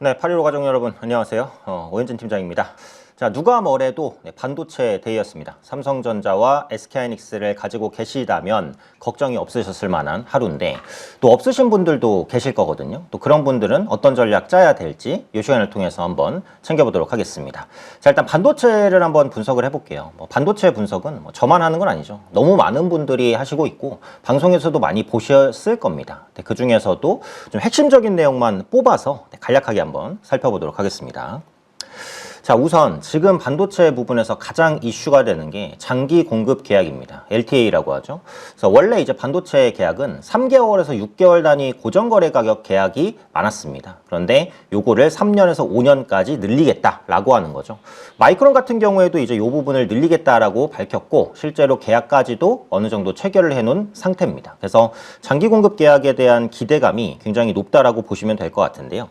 네, 815 가족 여러분 안녕하세요. 오현진 팀장입니다. 자, 누가 뭐래도 반도체 데이였습니다. 삼성전자와 SK하이닉스를 가지고 계시다면 걱정이 없으셨을 만한 하루인데 또 없으신 분들도 계실 거거든요. 또 그런 분들은 어떤 전략 짜야 될지 이 시간을 통해서 한번 챙겨보도록 하겠습니다. 자, 일단 반도체를 한번 분석을 해볼게요. 반도체 분석은 저만 하는 건 아니죠. 너무 많은 분들이 하시고 있고 방송에서도 많이 보셨을 겁니다. 그 중에서도 좀 핵심적인 내용만 뽑아서 간략하게 한번 살펴보도록 하겠습니다. 자, 우선 지금 반도체 부분에서 가장 이슈가 되는 게 장기 공급 계약입니다. LTA라고 하죠. 그래서 원래 이제 반도체 계약은 3개월에서 6개월 단위 고정거래 가격 계약이 많았습니다. 그런데 요거를 3년에서 5년까지 늘리겠다라고 하는 거죠. 마이크론 같은 경우에도 이제 요 부분을 늘리겠다라고 밝혔고 실제로 계약까지도 어느 정도 체결을 해놓은 상태입니다. 그래서 장기 공급 계약에 대한 기대감이 굉장히 높다라고 보시면 될 것 같은데요.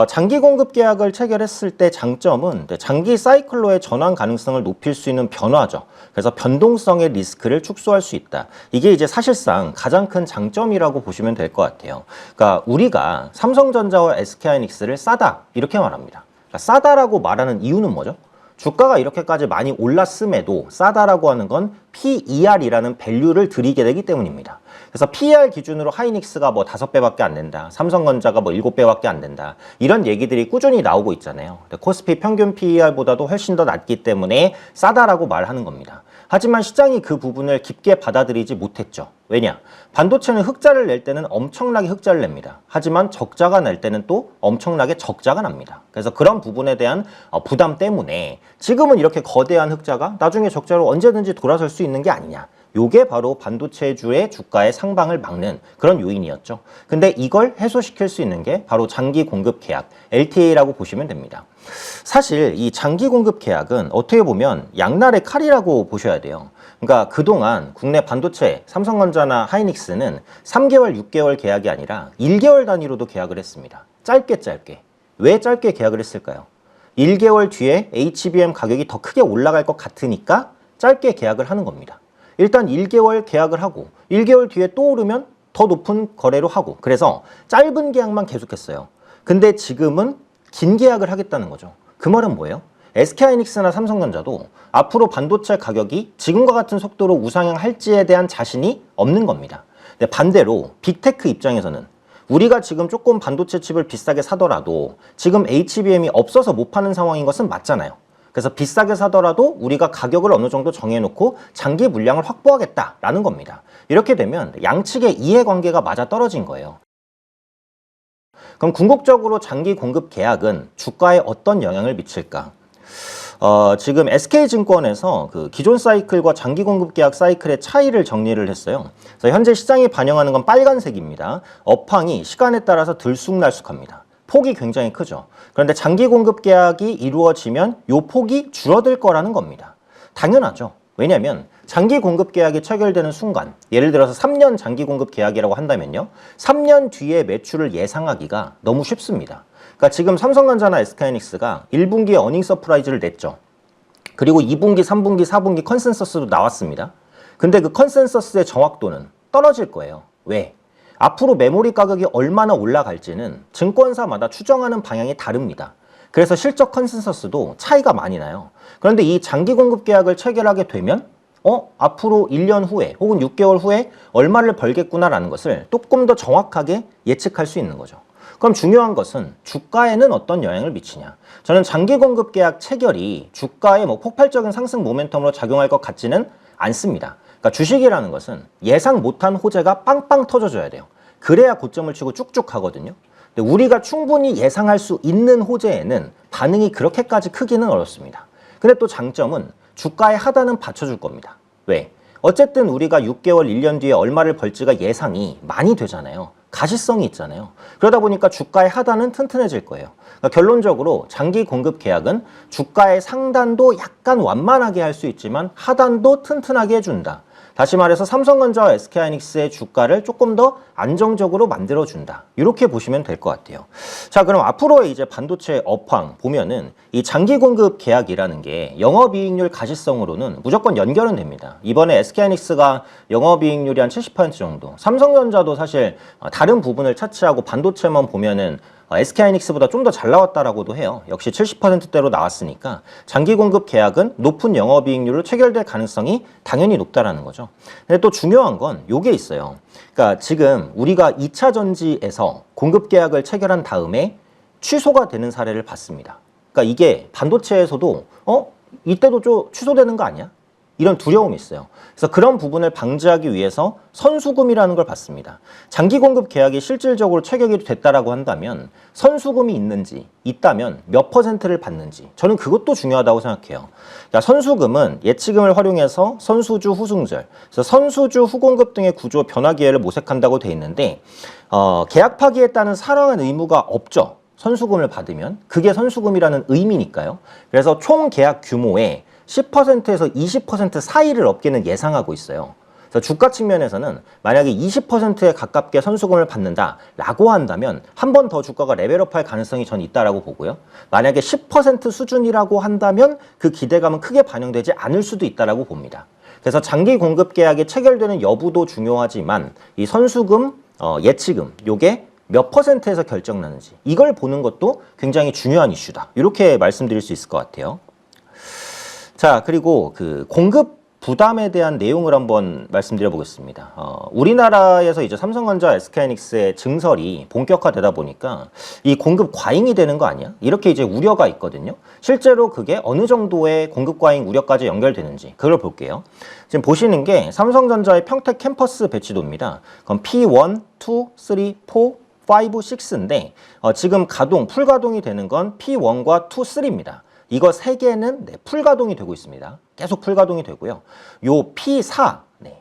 장기 공급 계약을 체결했을 때 장점은 장기 사이클로의 전환 가능성을 높일 수 있는 변화죠. 그래서 변동성의 리스크를 축소할 수 있다. 이게 이제 사실상 가장 큰 장점이라고 보시면 될 것 같아요. 그러니까 우리가 삼성전자와 SK하이닉스를 싸다 이렇게 말합니다. 그러니까 싸다라고 말하는 이유는 뭐죠? 주가가 이렇게까지 많이 올랐음에도 싸다라고 하는 건 PER이라는 밸류를 들이게 되기 때문입니다. 그래서 PER 기준으로 하이닉스가 뭐 5배밖에 안 된다. 삼성전자가 뭐 7배밖에 안 된다. 이런 얘기들이 꾸준히 나오고 있잖아요. 코스피 평균 PER보다도 훨씬 더 낮기 때문에 싸다라고 말하는 겁니다. 하지만 시장이 그 부분을 깊게 받아들이지 못했죠. 왜냐? 반도체는 흑자를 낼 때는 엄청나게 흑자를 냅니다. 하지만 적자가 날 때는 또 엄청나게 적자가 납니다. 그래서 그런 부분에 대한 부담 때문에 지금은 이렇게 거대한 흑자가 나중에 적자로 언제든지 돌아설 수 있는 게 아니냐. 요게 바로 반도체주의 주가의 상방을 막는 그런 요인이었죠. 근데 이걸 해소시킬 수 있는 게 바로 장기 공급 계약, LTA라고 보시면 됩니다. 사실 이 장기 공급 계약은 어떻게 보면 양날의 칼이라고 보셔야 돼요. 그러니까 그동안 국내 반도체, 삼성전자나 하이닉스는 3개월, 6개월 계약이 아니라 1개월 단위로도 계약을 했습니다. 짧게. 왜 짧게 계약을 했을까요? 1개월 뒤에 HBM 가격이 더 크게 올라갈 것 같으니까 짧게 계약을 하는 겁니다. 일단 1개월 계약을 하고 1개월 뒤에 또 오르면 더 높은 거래로 하고 그래서 짧은 계약만 계속했어요. 근데 지금은 긴 계약을 하겠다는 거죠. 그 말은 뭐예요? SK하이닉스나 삼성전자도 앞으로 반도체 가격이 지금과 같은 속도로 우상향할지에 대한 자신이 없는 겁니다. 근데 반대로 빅테크 입장에서는 우리가 지금 조금 반도체 칩을 비싸게 사더라도 지금 HBM이 없어서 못 파는 상황인 것은 맞잖아요. 그래서 비싸게 사더라도 우리가 가격을 어느 정도 정해놓고 장기 물량을 확보하겠다라는 겁니다. 이렇게 되면 양측의 이해관계가 맞아떨어진 거예요. 그럼 궁극적으로 장기 공급 계약은 주가에 어떤 영향을 미칠까? 지금 SK증권에서 그 기존 사이클과 장기 공급 계약 사이클의 차이를 정리를 했어요. 그래서 현재 시장이 반영하는 건 빨간색입니다. 업황이 시간에 따라서 들쑥날쑥합니다. 폭이 굉장히 크죠. 그런데 장기 공급 계약이 이루어지면 이 폭이 줄어들 거라는 겁니다. 당연하죠. 왜냐하면 장기 공급 계약이 체결되는 순간 예를 들어서 3년 장기 공급 계약이라고 한다면요. 3년 뒤에 매출을 예상하기가 너무 쉽습니다. 그러니까 지금 삼성전자나 SK하이닉스가 1분기에 어닝 서프라이즈를 냈죠. 그리고 2분기, 3분기, 4분기 컨센서스도 나왔습니다. 근데 그 컨센서스의 정확도는 떨어질 거예요. 왜? 앞으로 메모리 가격이 얼마나 올라갈지는 증권사마다 추정하는 방향이 다릅니다. 그래서 실적 컨센서스도 차이가 많이 나요. 그런데 이 장기 공급 계약을 체결하게 되면 앞으로 1년 후에 혹은 6개월 후에 얼마를 벌겠구나라는 것을 조금 더 정확하게 예측할 수 있는 거죠. 그럼 중요한 것은 주가에는 어떤 영향을 미치냐. 저는 장기 공급 계약 체결이 주가에 폭발적인 상승 모멘텀으로 작용할 것 같지는 않습니다. 그러니까 주식이라는 것은 예상 못한 호재가 빵빵 터져줘야 돼요. 그래야 고점을 치고 쭉쭉 가거든요. 근데 우리가 충분히 예상할 수 있는 호재에는 반응이 그렇게까지 크기는 어렵습니다. 근데 또 장점은 주가의 하단은 받쳐줄 겁니다. 왜? 어쨌든 우리가 6개월, 1년 뒤에 얼마를 벌지가 예상이 많이 되잖아요. 가시성이 있잖아요. 그러다 보니까 주가의 하단은 튼튼해질 거예요. 그러니까 결론적으로 장기 공급 계약은 주가의 상단도 약간 완만하게 할 수 있지만 하단도 튼튼하게 해준다. 다시 말해서 삼성전자와 SK하이닉스의 주가를 조금 더 안정적으로 만들어준다. 이렇게 보시면 될 것 같아요. 자, 그럼 앞으로의 이제 반도체 업황 보면은 이 장기 공급 계약이라는 게 영업이익률 가시성으로는 무조건 연결은 됩니다. 이번에 SK하이닉스가 영업이익률이 한 70% 정도, 삼성전자도 사실 다른 부분을 차치하고 반도체만 보면은 SK하이닉스보다 좀 더 잘 나왔다라고도 해요. 역시 70%대로 나왔으니까 장기 공급 계약은 높은 영업이익률로 체결될 가능성이 당연히 높다라는 거죠. 근데 또 중요한 건 요게 있어요. 그러니까 지금 우리가 2차 전지에서 공급 계약을 체결한 다음에 취소가 되는 사례를 봤습니다. 그러니까 이게 반도체에서도 이때도 좀 취소되는 거 아니야? 이런 두려움이 있어요. 그래서 그런 부분을 방지하기 위해서 선수금이라는 걸 받습니다. 장기 공급 계약이 실질적으로 체결이 됐다라고 한다면 선수금이 있다면 몇 %를 받는지 저는 그것도 중요하다고 생각해요. 그러니까 선수금은 예치금을 활용해서 선수주 후승절, 그래서 선수주 후공급 등의 구조 변화 기회를 모색한다고 돼 있는데 계약 파기에 따른 사랑한 의무가 없죠. 선수금을 받으면 그게 선수금이라는 의미니까요. 그래서 총 계약 규모의 10%에서 20% 사이를 업계는 예상하고 있어요. 그래서 주가 측면에서는 만약에 20%에 가깝게 선수금을 받는다라고 한다면 한 번 더 주가가 레벨업할 가능성이 전 있다라고 보고요. 만약에 10% 수준이라고 한다면 그 기대감은 크게 반영되지 않을 수도 있다라고 봅니다. 그래서 장기 공급 계약이 체결되는 여부도 중요하지만 이 선수금, 예치금 요게 몇 %에서 결정나는지 이걸 보는 것도 굉장히 중요한 이슈다. 이렇게 말씀드릴 수 있을 것 같아요. 자, 그리고 그 공급 부담에 대한 내용을 한번 말씀드려 보겠습니다. 우리나라에서 이제 삼성전자, SK하이닉스의 증설이 본격화되다 보니까 이 공급 과잉이 되는 거 아니야? 이렇게 이제 우려가 있거든요. 실제로 그게 어느 정도의 공급 과잉 우려까지 연결되는지 그걸 볼게요. 지금 보시는 게 삼성전자의 평택 캠퍼스 배치도입니다. 그럼 P1, 2, 3, 4, 5, 6인데 지금 풀 가동이 되는 건 P1과 2, 3입니다. 이거 3개는 풀 가동이 되고 있습니다. 계속 풀 가동이 되고요. 요 P4,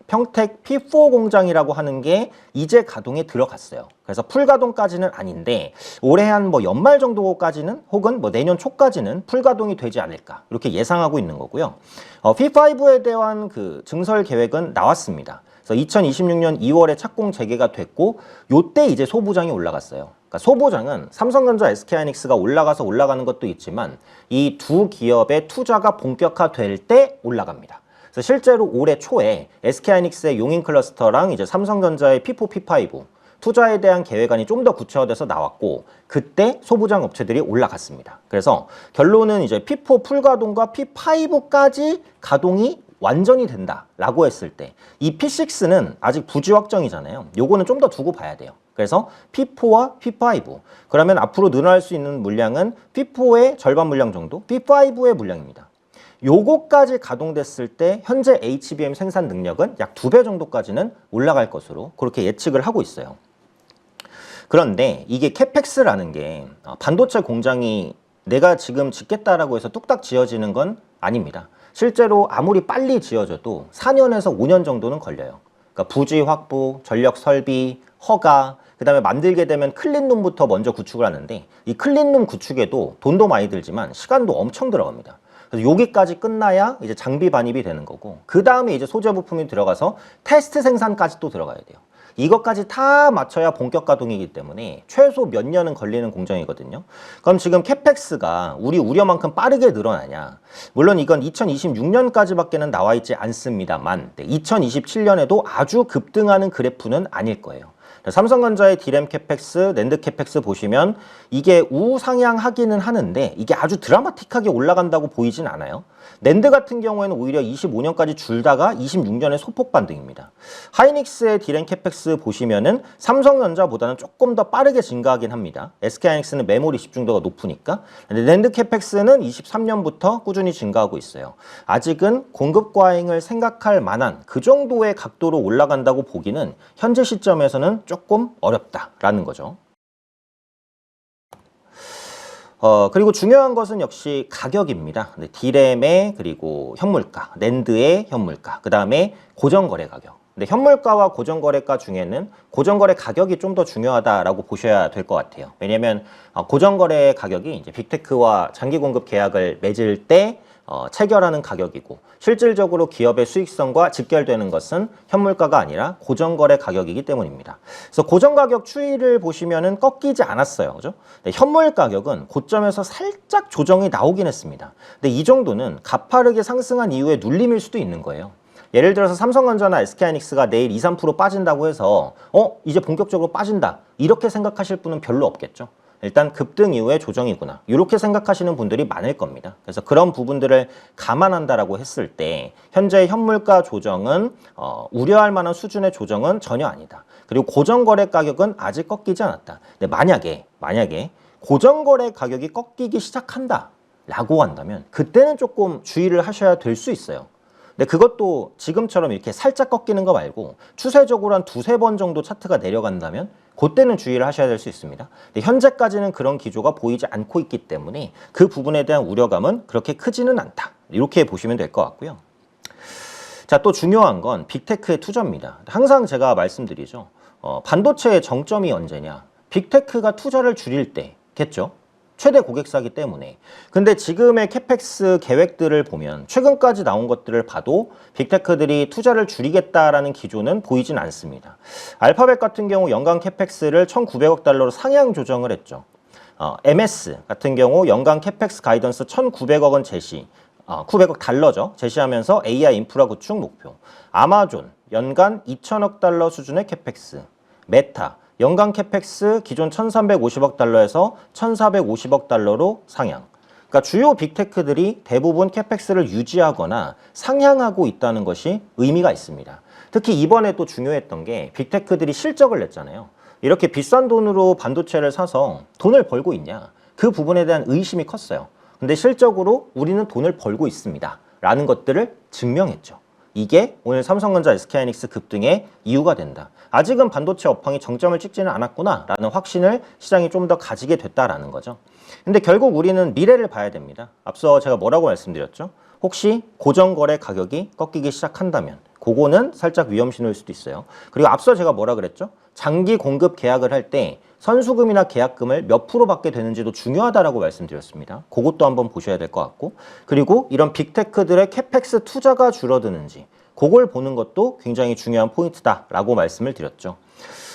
평택 P4 공장이라고 하는 게 이제 가동에 들어갔어요. 그래서 풀 가동까지는 아닌데 올해 한 연말 정도까지는 혹은 내년 초까지는 풀 가동이 되지 않을까 이렇게 예상하고 있는 거고요. P5에 대한 그 증설 계획은 나왔습니다. 그래서 2026년 2월에 착공 재개가 됐고 요때 이제 소부장이 올라갔어요. 그러니까 소부장은 삼성전자, SK하이닉스가 올라가는 것도 있지만 이 두 기업의 투자가 본격화될 때 올라갑니다. 그래서 실제로 올해 초에 SK하이닉스의 용인 클러스터랑 이제 삼성전자의 P4, P5 투자에 대한 계획안이 좀 더 구체화돼서 나왔고 그때 소부장 업체들이 올라갔습니다. 그래서 결론은 이제 P4 풀가동과 P5까지 가동이 완전히 된다라고 했을 때 이 P6는 아직 부지 확정이잖아요. 요거는 좀 더 두고 봐야 돼요. 그래서 P4와 P5 그러면 앞으로 늘어날 수 있는 물량은 P4의 절반 물량 정도, P5의 물량입니다. 요거까지 가동됐을 때 현재 HBM 생산 능력은 약 2배 정도까지는 올라갈 것으로 그렇게 예측을 하고 있어요. 그런데 이게 캐펙스라는 게 반도체 공장이 내가 지금 짓겠다라고 해서 뚝딱 지어지는 건 아닙니다. 실제로 아무리 빨리 지어져도 4년에서 5년 정도는 걸려요. 그러니까 부지 확보, 전력 설비, 허가, 그 다음에 만들게 되면 클린룸부터 먼저 구축을 하는데 이 클린룸 구축에도 돈도 많이 들지만 시간도 엄청 들어갑니다. 그래서 여기까지 끝나야 이제 장비 반입이 되는 거고 그 다음에 이제 소재 부품이 들어가서 테스트 생산까지 또 들어가야 돼요. 이것까지 다 맞춰야 본격 가동이기 때문에 최소 몇 년은 걸리는 공정이거든요. 그럼 지금 캐펙스가 우리 우려만큼 빠르게 늘어나냐? 물론 이건 2026년까지밖에는 나와 있지 않습니다만 2027년에도 아주 급등하는 그래프는 아닐 거예요. 삼성전자의 D램 캐펙스, 낸드 캐펙스 보시면 이게 우상향하기는 하는데 이게 아주 드라마틱하게 올라간다고 보이진 않아요. 낸드 같은 경우에는 오히려 25년까지 줄다가 26년에 소폭 반등입니다. 하이닉스의 D램 캐펙스 보시면은 삼성전자보다는 조금 더 빠르게 증가하긴 합니다. SK하이닉스는 메모리 집중도가 높으니까. 근데 낸드 캐펙스는 23년부터 꾸준히 증가하고 있어요. 아직은 공급 과잉을 생각할 만한 그 정도의 각도로 올라간다고 보기는 현재 시점에서는 조금 어렵다라는 거죠. 그리고 중요한 것은 역시 가격입니다. D램의 그리고 현물가, 낸드의 현물가, 그 다음에 고정거래 가격. 근데 현물가와 고정거래가 중에는 고정거래 가격이 좀 더 중요하다라고 보셔야 될 것 같아요. 왜냐면 고정거래 가격이 이제 빅테크와 장기 공급 계약을 맺을 때 체결하는 가격이고 실질적으로 기업의 수익성과 직결되는 것은 현물가가 아니라 고정거래 가격이기 때문입니다. 그래서 고정가격 추이를 보시면은 꺾이지 않았어요. 그죠? 현물 가격은 고점에서 살짝 조정이 나오긴 했습니다. 근데 이 정도는 가파르게 상승한 이후에 눌림일 수도 있는 거예요. 예를 들어서 삼성전자나 SK하이닉스가 내일 2, 3% 빠진다고 해서 이제 본격적으로 빠진다 이렇게 생각하실 분은 별로 없겠죠. 일단 급등 이후의 조정이구나. 이렇게 생각하시는 분들이 많을 겁니다. 그래서 그런 부분들을 감안한다라고 했을 때 현재 현물가 조정은 우려할 만한 수준의 조정은 전혀 아니다. 그리고 고정거래 가격은 아직 꺾이지 않았다. 근데 만약에 고정거래 가격이 꺾이기 시작한다라고 한다면 그때는 조금 주의를 하셔야 될 수 있어요. 근데 그것도 지금처럼 이렇게 살짝 꺾이는 거 말고 추세적으로 한 두세 번 정도 차트가 내려간다면 그때는 주의를 하셔야 될 수 있습니다. 근데 현재까지는 그런 기조가 보이지 않고 있기 때문에 그 부분에 대한 우려감은 그렇게 크지는 않다. 이렇게 보시면 될 것 같고요. 자, 또 중요한 건 빅테크의 투자입니다. 항상 제가 말씀드리죠. 반도체의 정점이 언제냐? 빅테크가 투자를 줄일 때겠죠. 최대 고객사기 때문에. 근데 지금의 캐펙스 계획들을 보면 최근까지 나온 것들을 봐도 빅테크들이 투자를 줄이겠다라는 기조는 보이진 않습니다. 알파벳 같은 경우 연간 캐펙스를 1,900억 달러로 상향 조정을 했죠. MS 같은 경우 연간 캐펙스 가이던스 1,900억은 900억 달러죠. 제시하면서 AI 인프라 구축 목표. 아마존 연간 2,000억 달러 수준의 캐펙스. 메타 연간 캐펙스 기존 1,350억 달러에서 1,450억 달러로 상향. 그러니까 주요 빅테크들이 대부분 캐펙스를 유지하거나 상향하고 있다는 것이 의미가 있습니다. 특히 이번에 또 중요했던 게 빅테크들이 실적을 냈잖아요. 이렇게 비싼 돈으로 반도체를 사서 돈을 벌고 있냐? 그 부분에 대한 의심이 컸어요. 근데 실적으로 우리는 돈을 벌고 있습니다. 라는 것들을 증명했죠. 이게 오늘 삼성전자, SK하이닉스 급등의 이유가 된다. 아직은 반도체 업황이 정점을 찍지는 않았구나 라는 확신을 시장이 좀 더 가지게 됐다라는 거죠. 근데 결국 우리는 미래를 봐야 됩니다. 앞서 제가 뭐라고 말씀드렸죠? 혹시 고정거래 가격이 꺾이기 시작한다면 그거는 살짝 위험 신호일 수도 있어요. 그리고 앞서 제가 뭐라 그랬죠? 장기 공급 계약을 할 때 선수금이나 계약금을 몇 프로 받게 되는지도 중요하다라고 말씀드렸습니다. 그것도 한번 보셔야 될 것 같고, 그리고 이런 빅테크들의 캐펙스 투자가 줄어드는지 그걸 보는 것도 굉장히 중요한 포인트다라고 말씀을 드렸죠.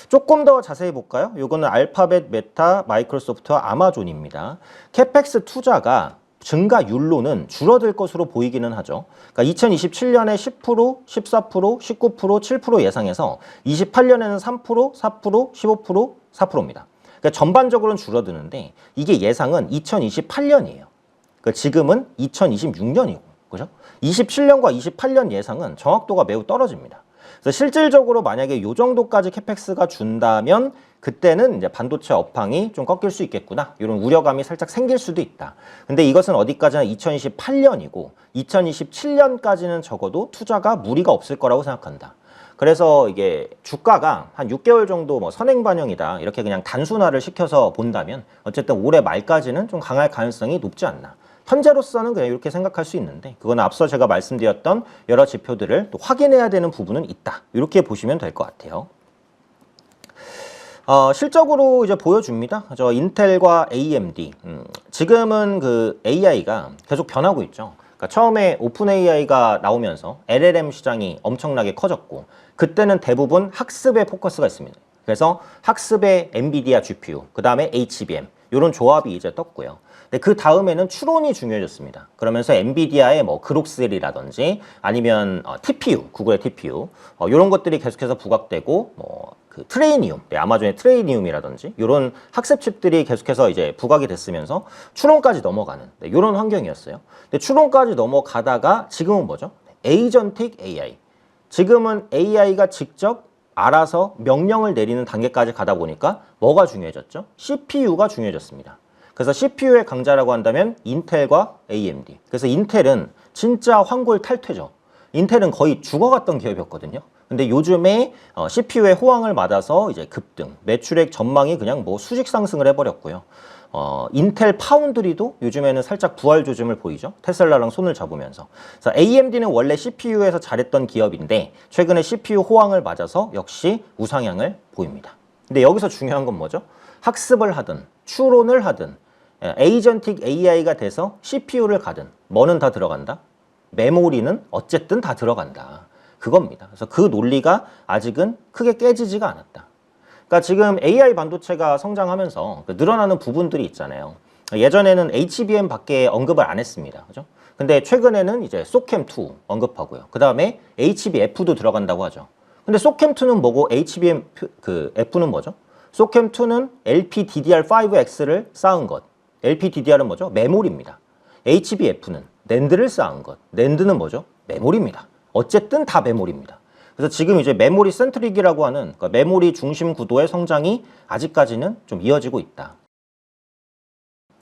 조금 더 자세히 볼까요? 이거는 알파벳, 메타, 마이크로소프트와 아마존입니다. 캐펙스 투자가 증가율로는 줄어들 것으로 보이기는 하죠. 그러니까 2027년에 10%, 14%, 19%, 7% 예상해서 28년에는 3%, 4%, 15%, 4%입니다. 그러니까 전반적으로는 줄어드는데 이게 예상은 2028년이에요. 그러니까 지금은 2026년이고, 그죠? 27년과 28년 예상은 정확도가 매우 떨어집니다. 그래서 실질적으로 만약에 이 정도까지 캐펙스가 준다면 그때는 이제 반도체 업황이 좀 꺾일 수 있겠구나. 이런 우려감이 살짝 생길 수도 있다. 근데 이것은 어디까지나 2028년이고 2027년까지는 적어도 투자가 무리가 없을 거라고 생각한다. 그래서 이게 주가가 한 6개월 정도 뭐 선행 반영이다. 이렇게 그냥 단순화를 시켜서 본다면 어쨌든 올해 말까지는 좀 강할 가능성이 높지 않나. 현재로서는 그냥 이렇게 생각할 수 있는데 그건 앞서 제가 말씀드렸던 여러 지표들을 또 확인해야 되는 부분은 있다. 이렇게 보시면 될 것 같아요. 실적으로 이제 보여줍니다. 저 인텔과 AMD. 지금은 그 AI가 계속 변하고 있죠. 그러니까 처음에 오픈 AI가 나오면서 LLM 시장이 엄청나게 커졌고 그때는 대부분 학습에 포커스가 있습니다. 그래서 학습에 엔비디아 GPU, 그 다음에 HBM 이런 조합이 이제 떴고요. 근데 그 다음에는 추론이 중요해졌습니다. 그러면서 엔비디아의 뭐 그록셀이라든지 아니면 TPU, 구글의 TPU 이런 것들이 계속해서 부각되고 뭐 그 트레이니움, 아마존의 트레이니움이라든지 이런 학습 칩들이 계속해서 이제 부각이 됐으면서 추론까지 넘어가는 이런 환경이었어요. 근데 추론까지 넘어가다가 지금은 뭐죠? 에이전틱 AI. 지금은 AI가 직접 알아서 명령을 내리는 단계까지 가다 보니까 뭐가 중요해졌죠? CPU가 중요해졌습니다. 그래서 CPU의 강자라고 한다면 인텔과 AMD. 그래서 인텔은 진짜 황골 탈퇴죠. 인텔은 거의 죽어갔던 기업이었거든요. 근데 요즘에 CPU의 호황을 맞아서 이제 급등, 매출액 전망이 그냥 뭐 수직 상승을 해버렸고요. 인텔 파운드리도 요즘에는 살짝 부활 조짐을 보이죠. 테슬라랑 손을 잡으면서. 그래서 AMD는 원래 CPU에서 잘했던 기업인데 최근에 CPU 호황을 맞아서 역시 우상향을 보입니다. 근데 여기서 중요한 건 뭐죠? 학습을 하든 추론을 하든 에이전틱 AI가 돼서 CPU를 가든 뭐는 다 들어간다? 메모리는 어쨌든 다 들어간다. 그겁니다. 그래서 그 논리가 아직은 크게 깨지지가 않았다. 그러니까 지금 AI 반도체가 성장하면서 늘어나는 부분들이 있잖아요. 예전에는 HBM 밖에 언급을 안 했습니다. 그죠? 근데 최근에는 이제 소캠2 언급하고요. 그 다음에 HBF도 들어간다고 하죠. 근데 소캠2는 뭐고 HBM 그 F는 뭐죠? 소캠2는 LPDDR5X를 쌓은 것. LPDDR은 뭐죠? 메모리입니다. HBF는 낸드를 쌓은 것. 낸드는 뭐죠? 메모리입니다. 어쨌든 다 메모리입니다. 그래서 지금 이제 메모리 센트릭이라고 하는 그러니까 메모리 중심 구도의 성장이 아직까지는 좀 이어지고 있다.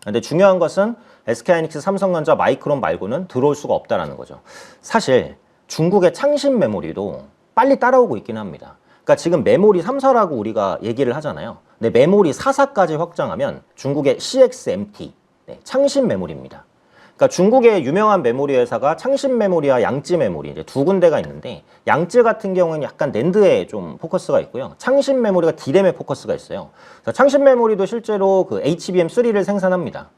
근데 중요한 것은 SK하이닉스, 삼성전자, 마이크론 말고는 들어올 수가 없다라는 거죠. 사실 중국의 창신 메모리도 빨리 따라오고 있긴 합니다. 그러니까 지금 메모리 3사라고 우리가 얘기를 하잖아요. 근데 메모리 4사까지 확장하면 중국의 CXMT, 창신 메모리입니다. 그러니까 중국의 유명한 메모리 회사가 창신 메모리와 양쯔 메모리 이제 두 군데가 있는데, 양쯔 같은 경우는 약간 낸드에 좀 포커스가 있고요. 창신 메모리가 D램에 포커스가 있어요. 그래서 창신 메모리도 실제로 그 HBM3를 생산합니다.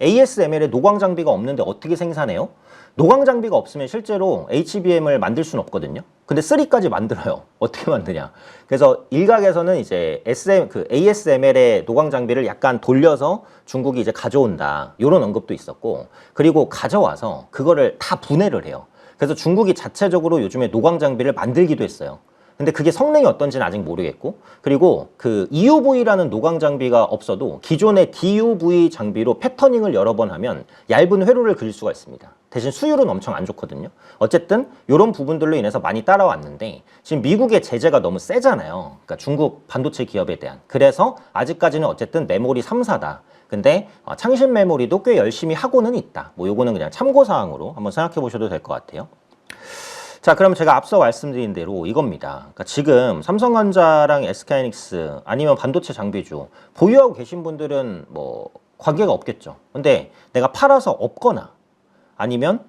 ASML에 노광 장비가 없는데 어떻게 생산해요? 노광 장비가 없으면 실제로 HBM을 만들 수는 없거든요. 근데 3까지 만들어요. 어떻게 만드냐? 그래서 일각에서는 이제 ASML의 노광 장비를 약간 돌려서 중국이 이제 가져온다, 이런 언급도 있었고, 그리고 가져와서 그거를 다 분해를 해요. 그래서 중국이 자체적으로 요즘에 노광 장비를 만들기도 했어요. 근데 그게 성능이 어떤지는 아직 모르겠고, 그리고 그 EUV라는 노광 장비가 없어도 기존의 DUV 장비로 패터닝을 여러 번 하면 얇은 회로를 그릴 수가 있습니다. 대신 수율은 엄청 안 좋거든요. 어쨌든 이런 부분들로 인해서 많이 따라왔는데, 지금 미국의 제재가 너무 세잖아요. 그러니까 중국 반도체 기업에 대한. 그래서 아직까지는 어쨌든 메모리 3사다. 근데 창신 메모리도 꽤 열심히 하고는 있다. 뭐 요거는 그냥 참고사항으로 한번 생각해 보셔도 될 것 같아요. 자, 그럼 제가 앞서 말씀드린 대로 이겁니다. 그러니까 지금 삼성전자랑 SK하이닉스 아니면 반도체 장비주 보유하고 계신 분들은 뭐 관계가 없겠죠. 근데 내가 팔아서 없거나 아니면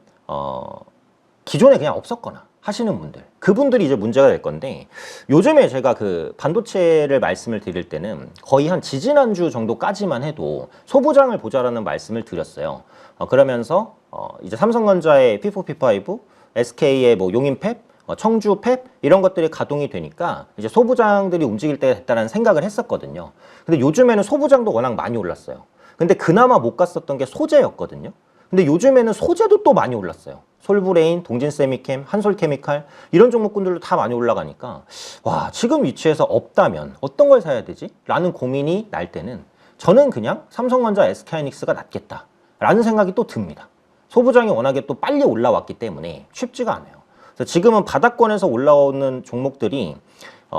기존에 그냥 없었거나 하시는 분들, 그분들이 이제 문제가 될 건데, 요즘에 제가 그 반도체를 말씀을 드릴 때는 거의 한 지지난주 정도까지만 해도 소부장을 보자라는 말씀을 드렸어요. 그러면서 이제 삼성전자의 P4, P5, SK의 뭐 용인팹, 청주 팹 이런 것들이 가동이 되니까 이제 소부장들이 움직일 때가 됐다는 생각을 했었거든요. 근데 요즘에는 소부장도 워낙 많이 올랐어요. 근데 그나마 못 갔었던 게 소재였거든요. 근데 요즘에는 소재도 또 많이 올랐어요. 솔브레인, 동진세미캠, 한솔케미칼 이런 종목군들도 다 많이 올라가니까, 와, 지금 위치에서 없다면 어떤 걸 사야 되지? 라는 고민이 날 때는 저는 그냥 삼성전자, SK하이닉스가 낫겠다 라는 생각이 또 듭니다. 소부장이 워낙에 또 빨리 올라왔기 때문에 쉽지가 않아요. 그래서 지금은 바닥권에서 올라오는 종목들이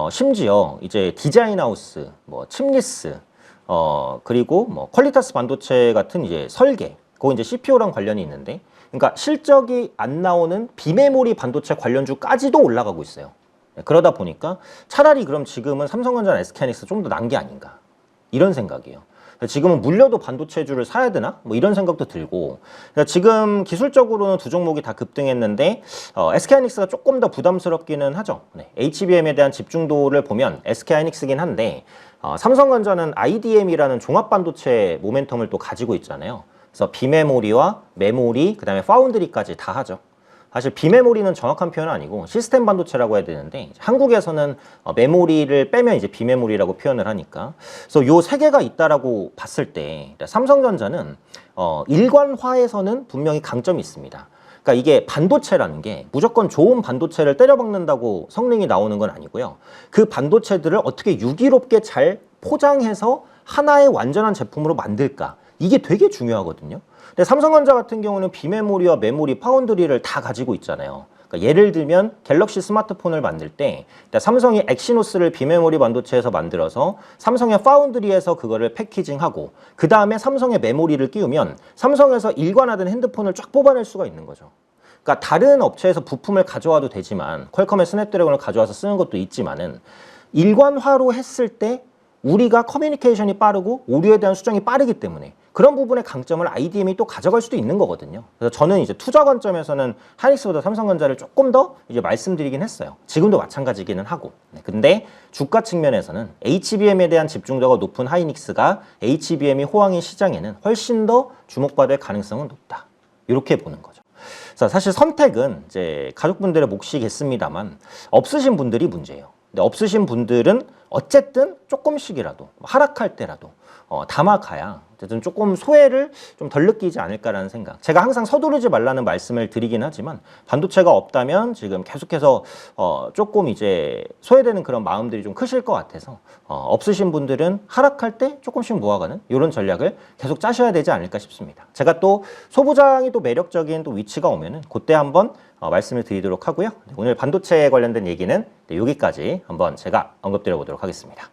심지어 이제 디자인하우스, 뭐 칩리스, 그리고 뭐 퀄리타스 반도체 같은 이제 설계, 그거 이제 CPO랑 관련이 있는데, 그러니까 실적이 안 나오는 비메모리 반도체 관련주까지도 올라가고 있어요. 그러다 보니까 차라리 그럼 지금은 삼성전자나 SK하이닉스 좀 더 난 게 아닌가, 이런 생각이에요. 지금은 물려도 반도체주를 사야 되나? 뭐 이런 생각도 들고, 그러니까 지금 기술적으로는 두 종목이 다 급등했는데 SK하이닉스가 조금 더 부담스럽기는 하죠. HBM에 대한 집중도를 보면 SK하이닉스긴 한데, 삼성전자는 IDM이라는 종합반도체 모멘텀을 또 가지고 있잖아요. 그래서 비메모리와 메모리, 그 다음에 파운드리까지 다 하죠. 사실 비메모리는 정확한 표현은 아니고 시스템 반도체라고 해야 되는데, 한국에서는 메모리를 빼면 이제 비메모리라고 표현을 하니까, 그래서 요 세 개가 있다라고 봤을 때 삼성전자는 일관화에서는 분명히 강점이 있습니다. 그러니까 이게 반도체라는 게 무조건 좋은 반도체를 때려박는다고 성능이 나오는 건 아니고요. 그 반도체들을 어떻게 유기롭게 잘 포장해서 하나의 완전한 제품으로 만들까, 이게 되게 중요하거든요. 근데 삼성전자 같은 경우는 비메모리와 메모리, 파운드리를 다 가지고 있잖아요. 그러니까 예를 들면 갤럭시 스마트폰을 만들 때 삼성이 엑시노스를 비메모리 반도체에서 만들어서 삼성의 파운드리에서 그거를 패키징하고, 그 다음에 삼성의 메모리를 끼우면 삼성에서 일관화된 핸드폰을 쫙 뽑아낼 수가 있는 거죠. 그러니까 다른 업체에서 부품을 가져와도 되지만, 퀄컴의 스냅드래곤을 가져와서 쓰는 것도 있지만은, 일관화로 했을 때 우리가 커뮤니케이션이 빠르고 오류에 대한 수정이 빠르기 때문에 그런 부분의 강점을 IDM이 또 가져갈 수도 있는 거거든요. 그래서 저는 이제 투자 관점에서는 하이닉스보다 삼성전자를 조금 더 이제 말씀드리긴 했어요. 지금도 마찬가지기는 하고. 근데 주가 측면에서는 HBM에 대한 집중도가 높은 하이닉스가 HBM이 호황인 시장에는 훨씬 더 주목받을 가능성은 높다, 이렇게 보는 거죠. 그래서 사실 선택은 이제 가족분들의 몫이겠습니다만, 없으신 분들이 문제예요. 근데 없으신 분들은 어쨌든 조금씩이라도 하락할 때라도 담아가야 어쨌든 조금 소외를 좀 덜 느끼지 않을까라는 생각. 제가 항상 서두르지 말라는 말씀을 드리긴 하지만 반도체가 없다면 지금 계속해서 조금 이제 소외되는 그런 마음들이 좀 크실 것 같아서 없으신 분들은 하락할 때 조금씩 모아가는 이런 전략을 계속 짜셔야 되지 않을까 싶습니다. 제가 또 소부장이 또 매력적인 또 위치가 오면은 그때 한번 말씀을 드리도록 하고요. 오늘 반도체에 관련된 얘기는 여기까지 한번 제가 언급드려 보도록 하겠습니다.